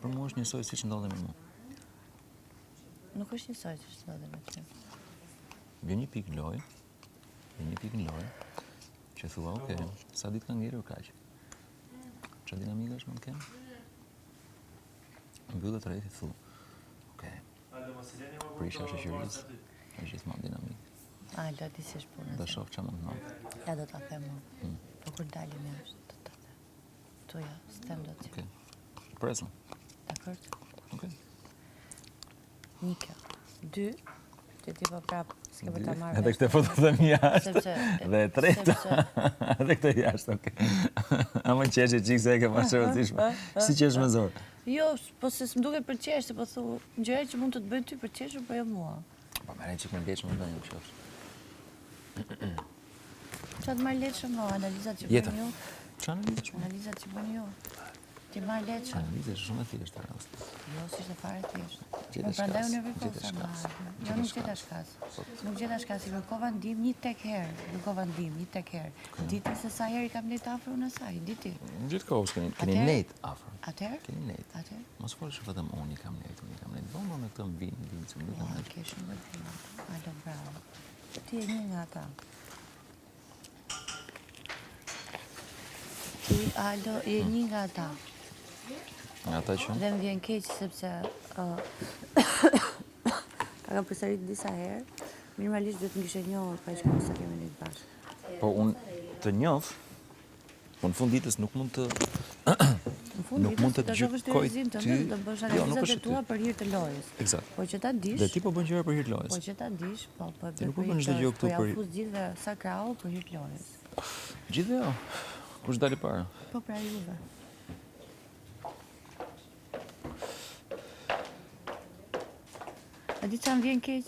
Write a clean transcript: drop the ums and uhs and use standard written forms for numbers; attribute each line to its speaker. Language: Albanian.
Speaker 1: për mua është njësoj siç ndodhe me mua.
Speaker 2: Nuk është njësoj që ndodhe me ty.
Speaker 1: Vjen një pikë në lojë, që thua, okay, sa ditë ka ngjerur kaq. Çfarë dinamikash mund të kem? Mbyllet rreth i thu, okay. Prisha shoqërisë është gjithmonë dinamik.
Speaker 2: Aldo, di si është puna.
Speaker 1: Do shoh çfarë mund të ndodh.
Speaker 2: Ja do ta them unë. Po kur dalim jashtë, do ta them. Tu ja, s'tem do të.
Speaker 1: Okay. Presëm.
Speaker 2: Dakor?
Speaker 1: Okay.
Speaker 2: Një kjo. 2, që ti po prap s'ke për ta marrë.
Speaker 1: Edhe këtë po të them jashtë. Dhe e treta. Edhe këtë jashtë, okay. Ama qeshë çik se e ke pasur rëndësishme. Si qesh me zor?
Speaker 2: Jo, po se s'm duket për qesh, po thu, gjëra që mund të të bëjnë ty për qeshur, po jo mua.
Speaker 1: Po merrem çik më lehtëshëm në ndonjë qofsh.
Speaker 2: Çfarë marr lehtëshëm, analizat që
Speaker 1: Jetën.
Speaker 2: bën ju?
Speaker 1: Çfarë analizash?
Speaker 2: Analizat që bën ju. Ti marr lehtëshëm.
Speaker 1: Analiza është shumë e thjeshtë rast.
Speaker 2: Jo, s'ishte fare thjesht.
Speaker 1: Gjeta
Speaker 2: Po prandaj
Speaker 1: shkas,
Speaker 2: unë e
Speaker 1: gjeta
Speaker 2: sa
Speaker 1: shkas.
Speaker 2: marr. Jo, nuk gjeta shkas. Nuk gjeta shkas, i kërkova ndihmë një tek herë. Kërkova ndihmë një tek herë. Diti se sa herë i kam nejt afër unë asaj, diti.
Speaker 1: Gjithkohës keni
Speaker 2: Atëherë?
Speaker 1: nejt afër.
Speaker 2: Atëherë?
Speaker 1: Keni nejt.
Speaker 2: Atëherë?
Speaker 1: Mos folësh vetëm unë i kam nejt. Bëmë me këtë vinë që më
Speaker 2: Ua,
Speaker 1: duhet.
Speaker 2: ke shumë vërtet. Aldo, bravo. Ti e një nga ata. Ti, Aldo, je një nga ata.
Speaker 1: Nga ata që
Speaker 2: Dhe më vjen keq sepse kam përsërit disa herë. Minimalisht duhet më kishe njohur pa që sa kemi nejt bashkë.
Speaker 1: po unë të njoh, po në fund ditës nuk mund të
Speaker 2: Në fund
Speaker 1: nuk mund të
Speaker 2: ditës,
Speaker 1: gjykoj
Speaker 2: ty.
Speaker 1: ty.
Speaker 2: Do bësh
Speaker 1: Jo, nuk
Speaker 2: analizat e
Speaker 1: është
Speaker 2: tua
Speaker 1: ty.
Speaker 2: për hir të lojës.
Speaker 1: Eksakt.
Speaker 2: Po që ta dish.
Speaker 1: Dhe ti po bën gjëra për hir të lojës.
Speaker 2: Po që ta dish, po e
Speaker 1: Ti nuk
Speaker 2: bëj
Speaker 1: po bën çdo gjë këtu
Speaker 2: po ja
Speaker 1: për
Speaker 2: fuz gjithve sa krau për hir të lojës.
Speaker 1: Gjithë jo. Kush dali para?
Speaker 2: Po pra juve. A di çfarë më vjen keq?